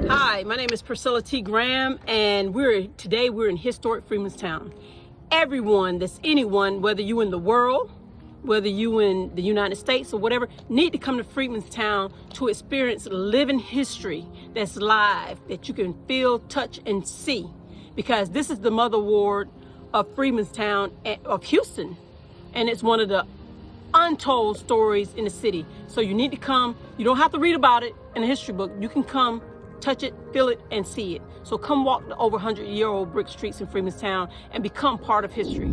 Hi, my name is Priscilla T. Graham, and today we're in historic FreedmensTown. Everyone, anyone, whether you in the world, whether you in the United States or whatever, need to come to FreedmensTown to experience living history that's live, that you can feel, touch, and see. Because this is the mother ward of FreedmensTown, of Houston, and it's one of the untold stories in the city. So you need to come. You don't have to read about it in a history book. You can come, touch it, feel it, and see it. So come walk the over 100-year-old brick streets in FreedmensTown and become part of history.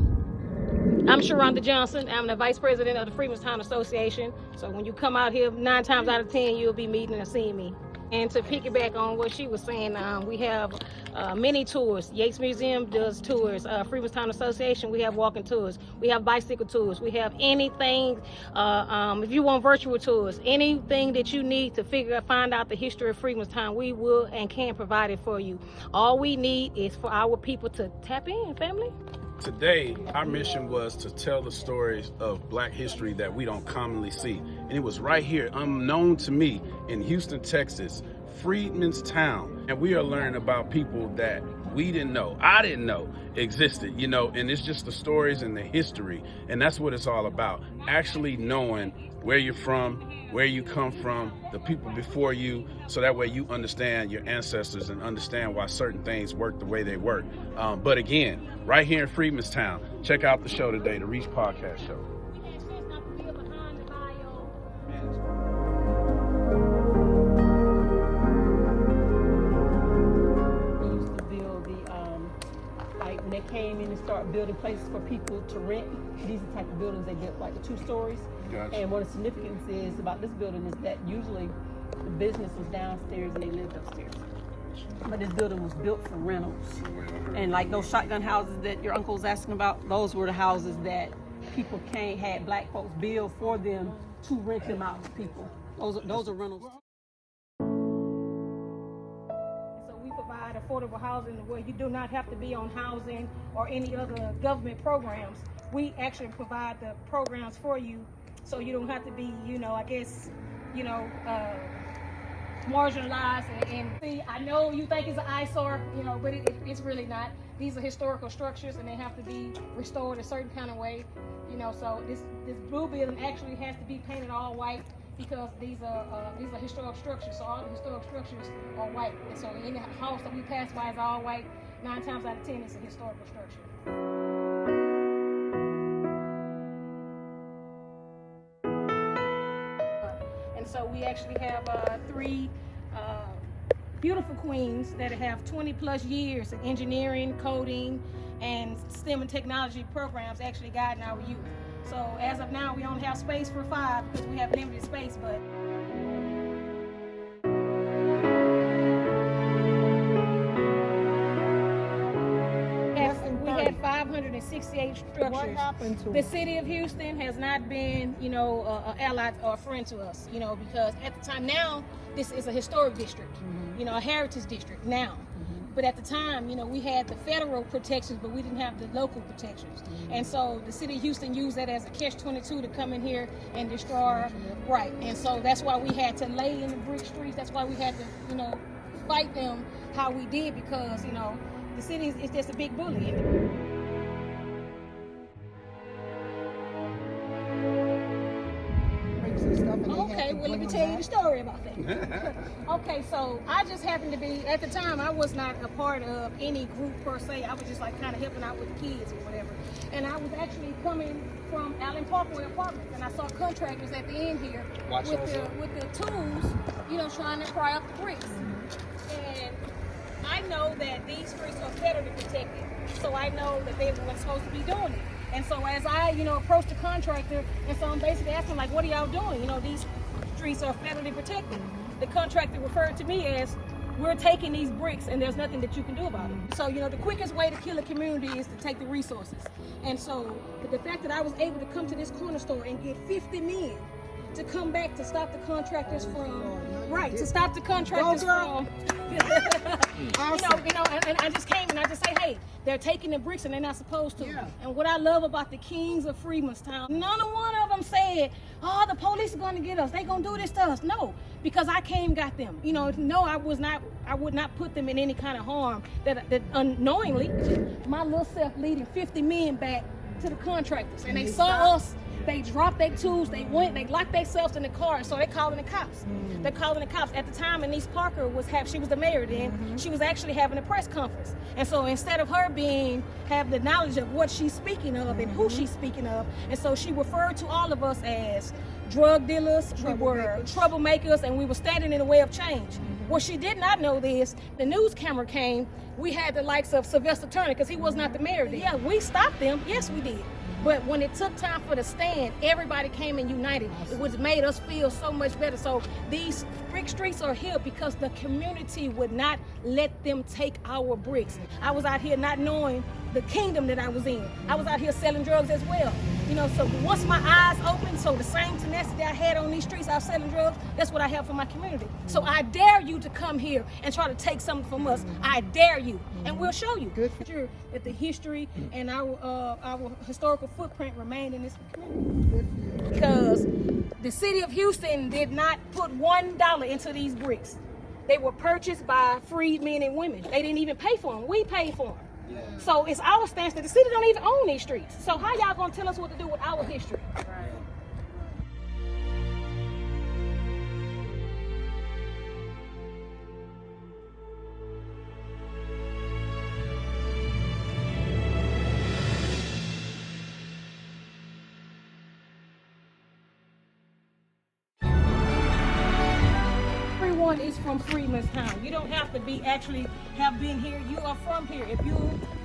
I'm Sharonda Johnson. I'm the Vice President of the FreedmensTown Association. So when you come out here, 9 times out of 10, you'll be meeting or seeing me. And to piggyback on what she was saying, we have many tours. Yates Museum does tours. FreedmensTown Association, we have walking tours. We have bicycle tours. We have anything, if you want virtual tours, anything that you need to find out the history of FreedmensTown, we will and can provide it for you. All we need is for our people to tap in, family. Today, our mission was to tell the stories of Black history that we don't commonly see. And it was right here, unknown to me, in Houston, Texas, FreedmensTown. And we are learning about people that we didn't know, I didn't know existed, and it's just the stories and the history. And that's what it's all about, actually knowing where you're from, where you come from, the people before you, so that way you understand your ancestors and understand why certain things work the way they work. But again, right here in FreedmensTown, check out the show today, the Reach Podcast Show. We used to build when they came in and started building places for people to rent. These are the type of buildings they built, like the 2 stories. Gotcha. And what the significance is about this building is that usually the business was downstairs and they lived upstairs. But this building was built for rentals. And like those shotgun houses that your uncle was asking about, those were the houses that people had Black folks build for them to rent them out to people. Those are rentals. So we provide affordable housing where you do not have to be on housing or any other government programs. We actually provide the programs for you, so you don't have to be, marginalized. And see, I know you think it's an eyesore, but it's really not. These are historical structures, and they have to be restored a certain kind of way, So this blue building actually has to be painted all white because these are historic structures. So all the historic structures are white, and so any house that we pass by is all white. 9 times out of 10, it's a historical structure. So we actually have 3 beautiful queens that have 20+ years of engineering, coding, and STEM and technology programs actually guiding our youth. So as of now, we only have space for 5 because we have limited space, but we had 568 structures. What happened to the city of Houston has not been, an ally or a friend to us, because at the time, now this is a historic district, a heritage district now. But at the time, we had the federal protections, but we didn't have the local protections. And so the city of Houston used that as a catch-22 to come in here and destroy, right. And so that's why we had to lay in the brick streets. That's why we had to, fight them how we did, because, the city is just a big bully. Okay, well, let me tell you the story about that. Okay, so I just happened to be, at the time, I was not a part of any group per se. I was just like kind of helping out with the kids or whatever. And I was actually coming from Allen Parkway Apartments, and I saw contractors at the end here with the tools, trying to pry up the bricks. And I know that these streets are federally protected, so I know that they weren't supposed to be doing it. And so as I, approached the contractor, and so I'm basically asking, like, what are y'all doing? These streets are federally protected. The contractor referred to me as, we're taking these bricks and there's nothing that you can do about it. So, the quickest way to kill a community is to take the resources. And so the fact that I was able to come to this corner store and get 50 men to come back to stop the contractors from, to stop the contractors from, and I just came and I just say, hey, they're taking the bricks and they're not supposed to. Yeah. And what I love about the kings of FreedmensTown, none of one of them said, oh, the police are gonna get us. They gonna do this to us. No, because I came got them. You know, no, I would not put them in any kind of harm that unknowingly. My little self leading 50 men back to the contractors, and they saw us. They dropped their tools, they locked themselves in the car, and so they're calling the cops. They're calling the cops. At the time, Anise Parker she was the mayor then, she was actually having a press conference. And so instead of her have the knowledge of what she's speaking of and who she's speaking of, and so she referred to all of us as drug dealers, we were troublemakers, and we were standing in the way of change. What she did not know is, the news camera came, we had the likes of Sylvester Turner, because he was not the mayor then. Yeah, we stopped them, yes we did. But when it took time for the stand, everybody came and united. It was made us feel so much better. So these brick streets are here because the community would not let them take our bricks. I was out here not knowing the kingdom that I was in. I was out here selling drugs as well. You know, so once my eyes opened, so the same tenacity I had on these streets, I was selling drugs, that's what I have for my community. So I dare you to come here and try to take something from us. I dare you, and we'll show you. Good. Sure that the history and our historical footprint remain in this community. Because the city of Houston did not put $1 into these bricks. They were purchased by freed men and women. They didn't even pay for them. We paid for them. Yeah. So it's our stance that the city don't even own these streets. So how y'all gonna tell us what to do with our history? Right. Is from FreedmensTown. You don't have to have been here. You are from here. If you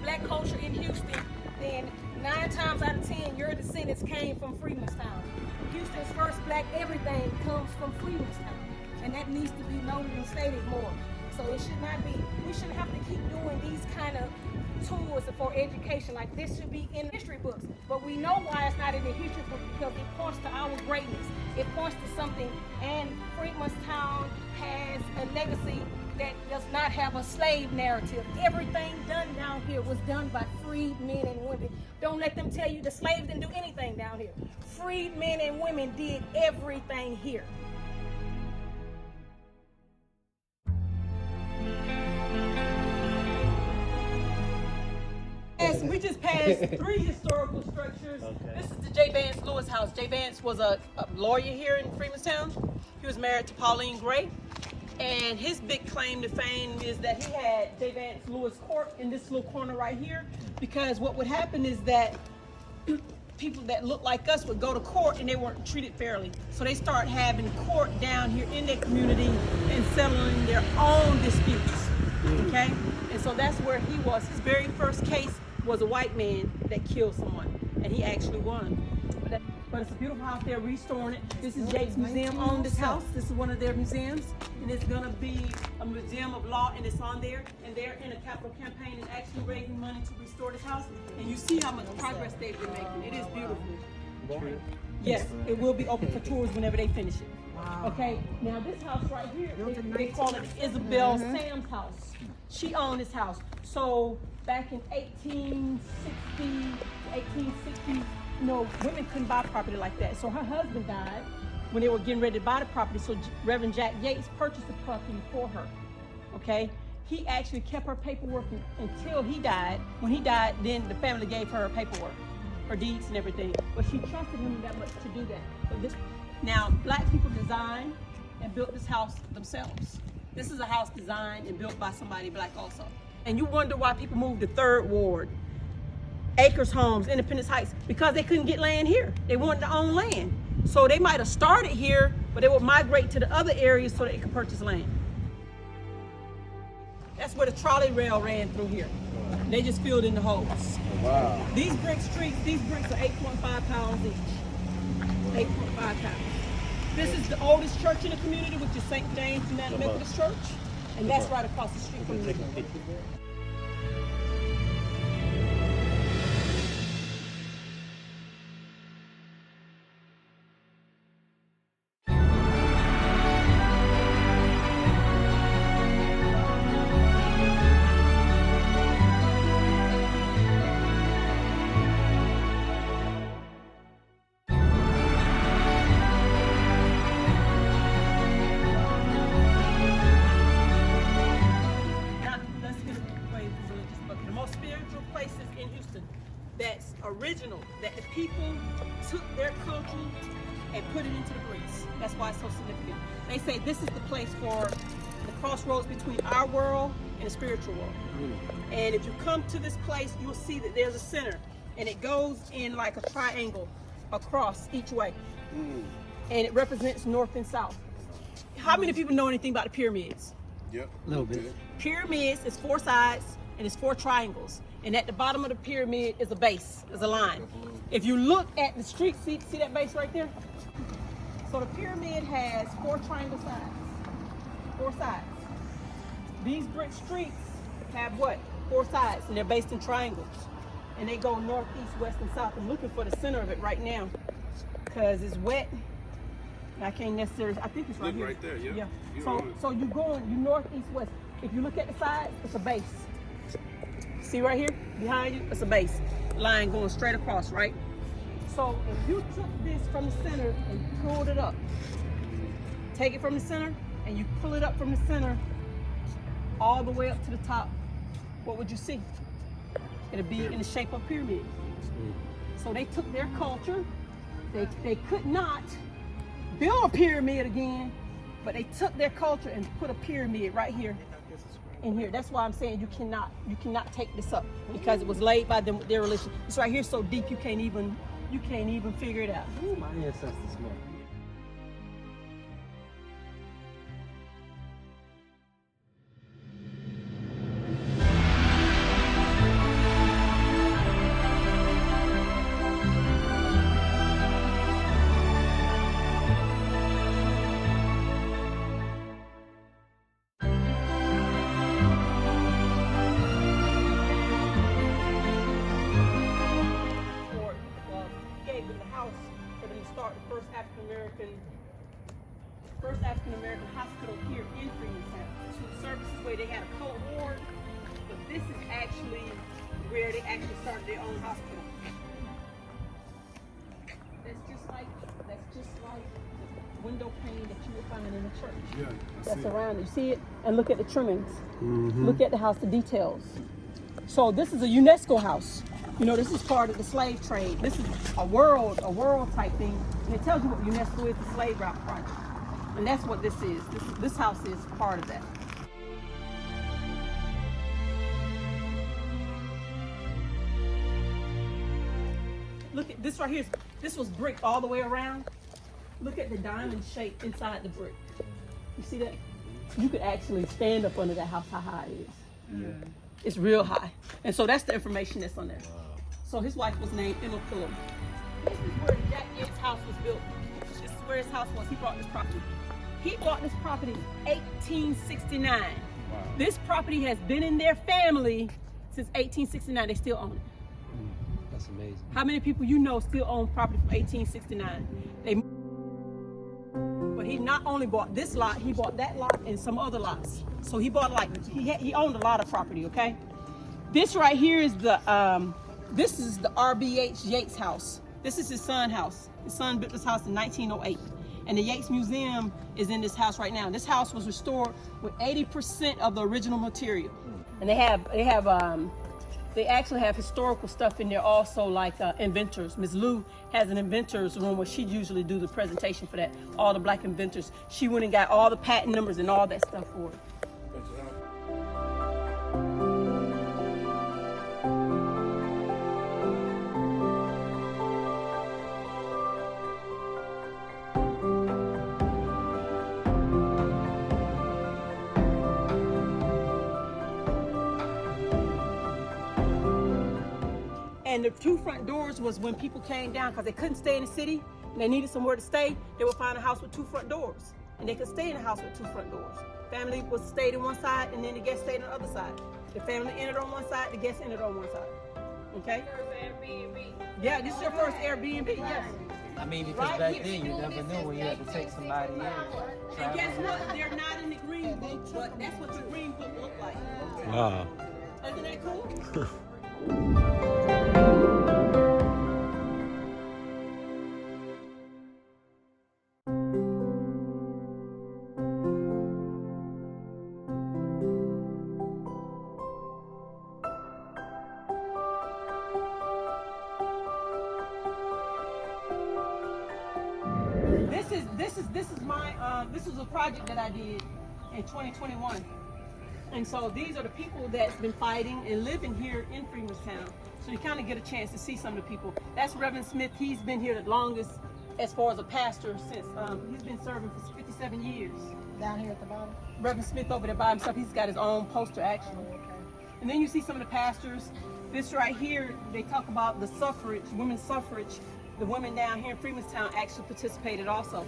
black culture in Houston, then 9 times out of 10 your descendants came from FreedmensTown. Houston's first black everything comes from FreedmensTown, and that needs to be noted and stated more. So it should not be. We shouldn't have to keep doing these kind of tours for education. Like, this should be in history books, but we know why it's not in the history book, because it points to our greatness. It points to something, and FreedmensTown has a legacy that does not have a slave narrative. Everything done down here was done by freed men and women. Don't let them tell you the slaves didn't do anything down here. Freed men and women did everything here. We just passed 3 historical structures. Okay. This is the J. Vance Lewis house. J. Vance was a lawyer here in FreedmensTown. He was married to Pauline Gray. And his big claim to fame is that he had J. Vance Lewis Court in this little corner right here. Because what would happen is that people that looked like us would go to court and they weren't treated fairly. So they start having court down here in their community and settling their own disputes. Okay? And so that's where he was. His very first case was a white man that killed someone, and he actually won. But it's a beautiful house. They're restoring it. This is Jake's museum on this house. This is one of their museums, and it's gonna be a museum of law, and it's on there. And they're in a capital campaign and actually raising money to restore this house. And you see how much progress they've been making. It is beautiful. Yes, it will be open for tours whenever they finish it. Wow. Okay, now this house right here, they call it Isabel Sam's house. She owned this house. So back in 1860, you know, women couldn't buy property like that. So her husband died when they were getting ready to buy the property. So Reverend Jack Yates purchased the property for her. Okay, he actually kept her paperwork until he died. When he died, then the family gave her paperwork, her deeds and everything. But she trusted him that much to do that. Now, black people designed and built this house themselves. This is a house designed and built by somebody black also. And you wonder why people moved to 3rd Ward, Acres Homes, Independence Heights, because they couldn't get land here. They wanted to own land. So they might have started here, but they would migrate to the other areas so they could purchase land. That's where the trolley rail ran through here. They just filled in the holes. Wow. These bricks are 8.5 pounds each. 8.5 pounds. This is the oldest church in the community, which is St. James United Methodist Church. And that's right across the street from you. into the Greeks. That's why it's so significant. They say this is the place for the crossroads between our world and the spiritual world. And if you come to this place, you'll see that there's a center, and it goes in like a triangle across each way. And it represents north and south. How many people know anything about the pyramids? Yep. A little bit. Pyramids is 4 sides and it's 4 triangles. And at the bottom of the pyramid is a base, is a line. If you look at the street, see that base right there? So the pyramid has 4 triangle sides, 4 sides. These brick streets have what? 4 sides, and they're based in triangles. And they go north, east, west, and south. I'm looking for the center of it right now because it's wet. I can't necessarily, I think it's right here. Right there, yeah. Yeah. So you north, east, west. If you look at the sides, it's a base. See right here, behind you, it's a base. Line going straight across, right? So if you took this from the center and pulled it up, take it from the center and you pull it up from the center all the way up to the top, what would you see? It'll be in the shape of a pyramid. So they took their culture, they could not build a pyramid again, but they took their culture and put a pyramid right here in here. That's why I'm saying you cannot take this up because it was laid by them with their religion. It's right here so deep you can't even figure it out. Ooh, my ancestors smart. First African American hospital here in FreedmensTown. Two services where they had a cohort, but this is actually where they actually started their own hospital. That's just like the window pane that you would find in a church. Yeah, that's around it. You see it? And look at the trimmings. Look at the house, the details. So this is a UNESCO house. You know, this is part of the slave trade. This is a world type thing. And it tells you what UNESCO is, the slave route project. And that's what this is. This house is part of that. Look at this right here. This was brick all the way around. Look at the diamond shape inside the brick. You see that? You could actually stand up under that house, how high it is. Yeah. It's real high. And so that's the information that's on there. So his wife was named Emma Pillow. This is where Jack Yates' house was built. This is where his house was. He bought this property. He bought this property in 1869. Wow. This property has been in their family since 1869. They still own it. That's amazing. How many people you know still own property from 1869? But he not only bought this lot, he bought that lot and some other lots. So he bought he owned a lot of property. Okay. This right here is the this is the R.B.H. Yates house. This is his son's house. His son built this house in 1908. And the Yates Museum is in this house right now. This house was restored with 80% of the original material. And they actually have historical stuff in there also, like inventors. Ms. Lou has an inventors room where she usually do the presentation for that, all the black inventors. She went and got all the patent numbers and all that stuff for it. And the 2 front doors was when people came down because they couldn't stay in the city and they needed somewhere to stay. They would find a house with 2 front doors, and they could stay in a house with 2 front doors. Family was stayed on one side, and then the guests stayed on the other side. The family entered on one side, the guests entered on one side. Okay? Airbnb. Yeah, this is your first Airbnb. Yes. I mean, because back then you never knew when you had to take somebody in. And guess what? They're not in the green book, but that's what your green book looked like. Wow. Isn't that cool? this is my this was a project that I did in 2021. And so these are the people that's been fighting and living here in FreedmensTown. So you kind of get a chance to see some of the people. That's Reverend Smith. He's been here the longest as far as a pastor since he's been serving for 57 years. Down here at the bottom. Reverend Smith over there by himself, he's got his own poster actually. And then you see some of the pastors. This right here, they talk about the suffrage, women's suffrage. The women down here in Freedmenstown actually participated also.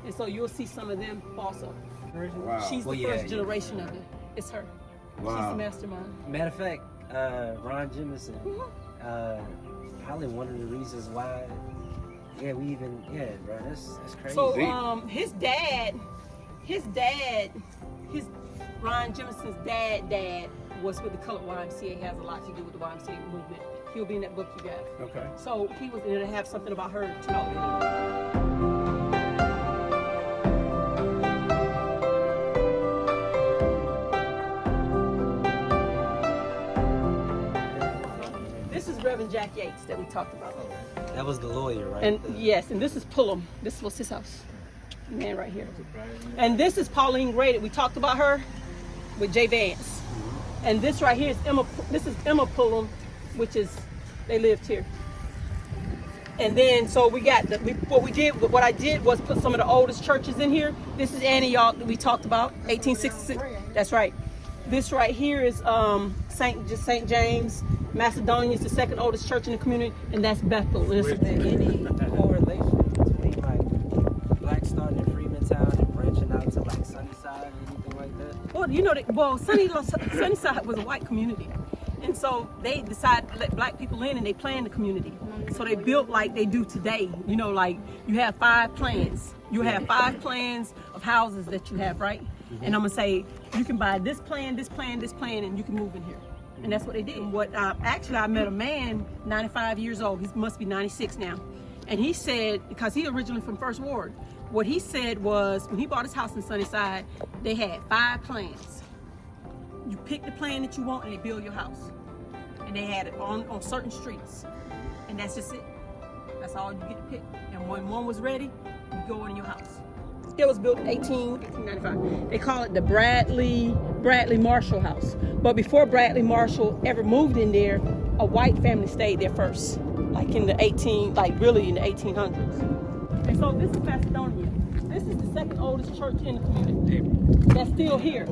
And so you'll see some of them also. Wow. She's the first generation of it. It's her. Wow. She's the mastermind. Matter of fact, Ron Jemison, probably one of the reasons why, bro, that's crazy. So his Ron Jemison's dad was with the Colored YMCA, has a lot to do with the YMCA movement. He'll be in that book you got. Okay. So he was in to have something about her to know. Reverend Jack Yates that we talked about. That was the lawyer, right? And yes, and this is Pullum. This was his house. Man right here. And this is Pauline Gray that we talked about her with Jay Vance. And this right here is Emma Pullum, which is, they lived here. And then so we got what I did was put some of the oldest churches in here. This is Antioch that we talked about, 1866. That's right. This right here is St. James. Macedonia is the second oldest church in the community, and that's Bethel. Is there any correlation between like black starting in Freedmentown and branching out to like Sunnyside or anything like that? Well, you know, Sunnyside was a white community, and so they decided to let black people in, and they planned the community. So they built like they do today. You know, like you have 5 plans. You have 5 plans of houses that you have, right? And I'm gonna say you can buy this plan, this plan, this plan, and you can move in here. And that's what they did. Actually, I met a man, 95 years old. He must be 96 now. And he said, because he originally from First Ward, what he said was when he bought his house in Sunnyside, they had 5 plans. You pick the plan that you want and they build your house. And they had it on certain streets. And that's just it. That's all you get to pick. And when one was ready, you go in your house. It was built in 1895. They call it the Bradley Marshall House. But before Bradley Marshall ever moved in there, a white family stayed there first, like in the 1800s. And so this is Macedonia. This is the second oldest church in the community. That's still here.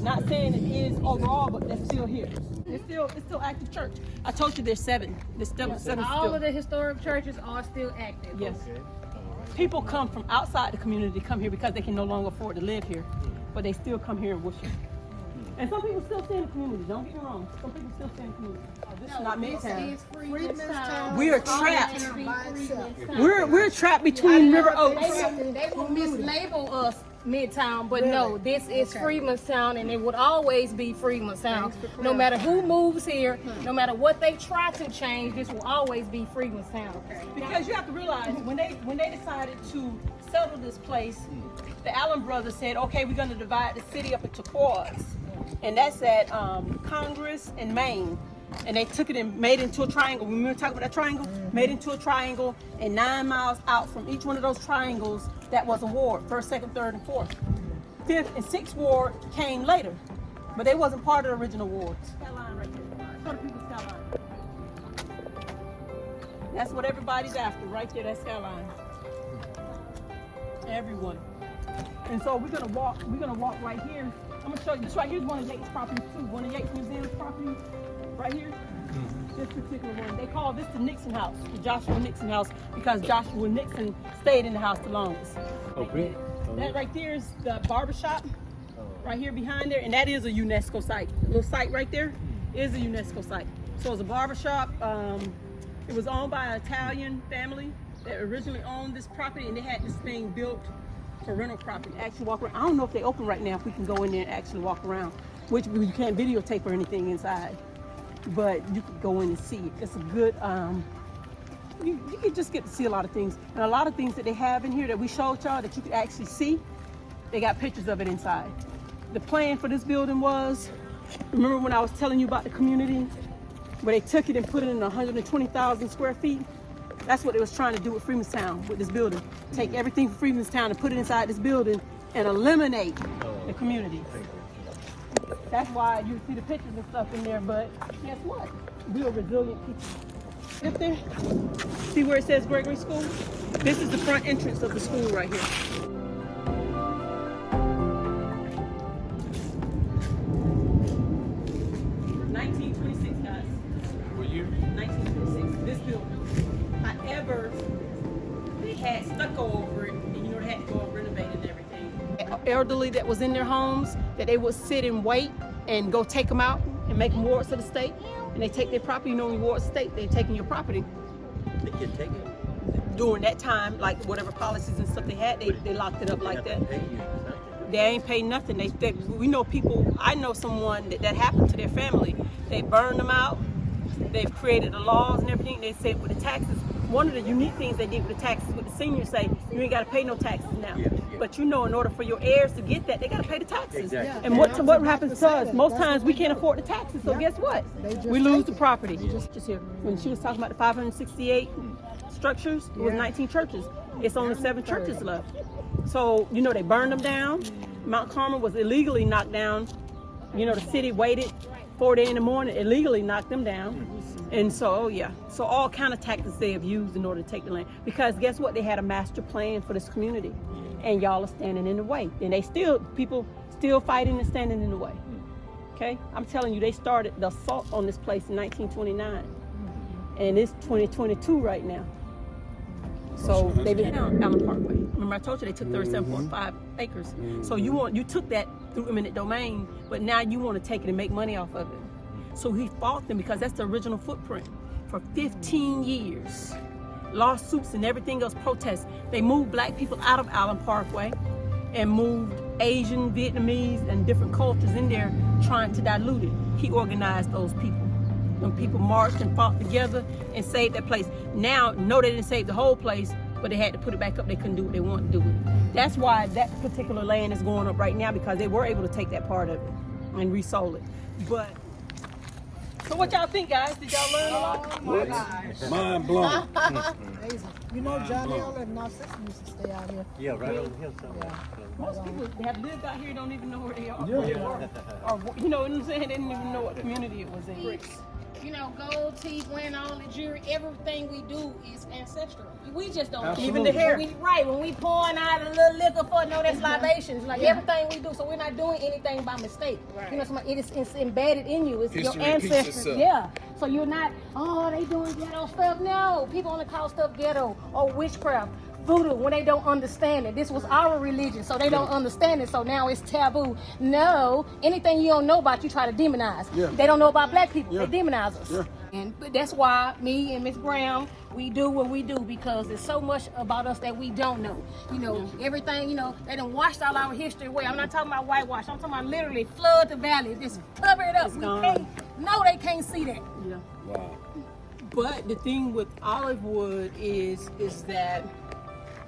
Not saying it is overall, but that's still here. It's still active church. I told you there's 7. There's 7 All of the historic churches are still active. Yes. People come from outside the community to come here because they can no longer afford to live here, but they still come here and worship. And some people still stay in the community. Don't get me wrong. Some people still stay in the community. This is not Midtown. FreedmensTown. We are trapped. We're trapped between River Oaks. They will mislabel us Midtown, but no, this is FreedmensTown, and it would always be FreedmensTown. No matter who moves here, no matter what they try to change, this will always be FreedmensTown. Because you have to realize when they decided to settle this place, the Allen brothers said, okay, we're going to divide the city up into quads, and that's at Congress and Maine. And they took it and made it into a triangle. We were talking about that triangle, made it into a triangle, and 9 miles out from each one of those triangles, that was a ward, 1st, 2nd, 3rd, and 4th. 5th and 6th ward came later, but they wasn't part of the original wards. Skyline right there. Show the people skyline. That's what everybody's after, right there, that skyline. Everyone. And so we're gonna walk right here. I'm gonna show you, this right here is one of Yates' properties too, one of Yates Museum's properties. Right here, this particular one. They call this the Nixon house, the Joshua Nixon house, because Joshua Nixon stayed in the house the longest. Oh, really? That right there is the barbershop, right here behind there, and that is a UNESCO site. The little site right there is a UNESCO site. So it's a barbershop. It was owned by an Italian family that originally owned this property, and they had this thing built for rental property. Actually walk around. I don't know if they open right now, if we can go in there and actually walk around, which you can't videotape or anything inside. But you could go in and see it. It's a good, you can just get to see a lot of things. And a lot of things that they have in here that we showed y'all that you could actually see, they got pictures of it inside. The plan for this building was, remember when I was telling you about the community, where they took it and put it in 120,000 square feet? That's what they was trying to do with FreedmensTown, with this building. Take everything from FreedmensTown and put it inside this building and eliminate the community. That's why you see the pictures and stuff in there, but guess what? We are resilient people. Up there, see where it says Gregory School? This is the front entrance of the school right here. However, they had stucco over it, and they had to go and renovate and everything. Elderly that was in their homes, that they would sit and wait and go take them out and make them wards of the state, and they take their property. You know, when you ward state, they're taking your property. They can take it. During that time, like whatever policies and stuff they had, they locked it up like that. They ain't paid nothing. We know people. I know someone that happened to their family. They burned them out. They've created the laws and everything. They said with the taxes, one of the unique things they did with the taxes, with the seniors say, you ain't got to pay no taxes now. But you know, in order for your heirs to get that, they got to pay the taxes. Exactly. And what happens to us? Most times we can't afford the taxes, so guess what? We lose the property. Just here, when she was talking about the 568 structures, it was 19 churches. It's only 7 churches left. So, you know, they burned them down. Mount Carmel was illegally knocked down. You know, the city waited 4 days in the morning, illegally knocked them down. And so, so all kind of tactics they have used in order to take the land. Because guess what? They had a master plan for this community, and y'all are standing in the way. And people still fighting and standing in the way. Okay, I'm telling you, they started the assault on this place in 1929, and it's 2022 right now. So they've been down Allen Parkway. Remember I told you they took 37.5 acres. So you took that through eminent domain, but now you want to take it and make money off of it. So he fought them because that's the original footprint. For 15 years, lawsuits and everything else, protests. They moved black people out of Allen Parkway and moved Asian, Vietnamese, and different cultures in there trying to dilute it. He organized those people. When people marched and fought together and saved that place. Now, no, they didn't save the whole place, but they had to put it back up. They couldn't do what they wanted to do with it. That's why that particular land is going up right now, because they were able to take that part of it and resold it. But so what y'all think, guys? Did y'all learn a lot? Oh my gosh. Mind blown. Amazing. You know, Johnny L and North Six used to stay out here. Yeah, right over here somewhere. Most people that have lived out here don't even know where they are. Or, you know what I'm saying? They didn't even know what community it was in. You know, gold teeth, wearing all the jewelry, everything we do is ancestral. We just don't care. Even the hair. When we pouring out a little liquor for no, that's libations. Like everything we do, so we're not doing anything by mistake. Right. You know, it's embedded in you. It's History your ancestors. Yeah. So you're not, they doing ghetto stuff. No, people only call stuff ghetto or witchcraft. Voodoo, when they don't understand it. This was our religion, so they don't understand it, so now it's taboo. No, anything you don't know about, you try to demonize. They don't know about black people, they demonize us. But that's why me and Miss Brown, we do what we do, because there's so much about us that we don't know. You know, everything, you know, they done washed all our history away. I'm not talking about whitewash, I'm talking about literally flood the valley, just cover it up. They can't see that. Yeah. Wow. But the thing with Olivewood is that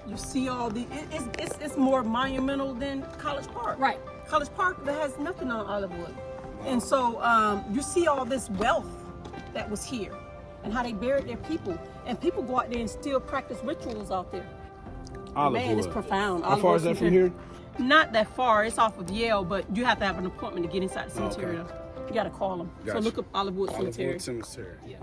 you see all the, it's more monumental than College Park. Right. College Park that has nothing on Olivewood. And so you see all this wealth that was here and how they buried their people. And people go out there and still practice rituals out there. Olivewood. Man, it's profound. How far is that from here? Not that far. It's off of Yale, but you have to have an appointment to get inside the cemetery. You got to call them. Gotcha. So look up Olivewood Cemetery. Olivewood Cemetery. Yeah.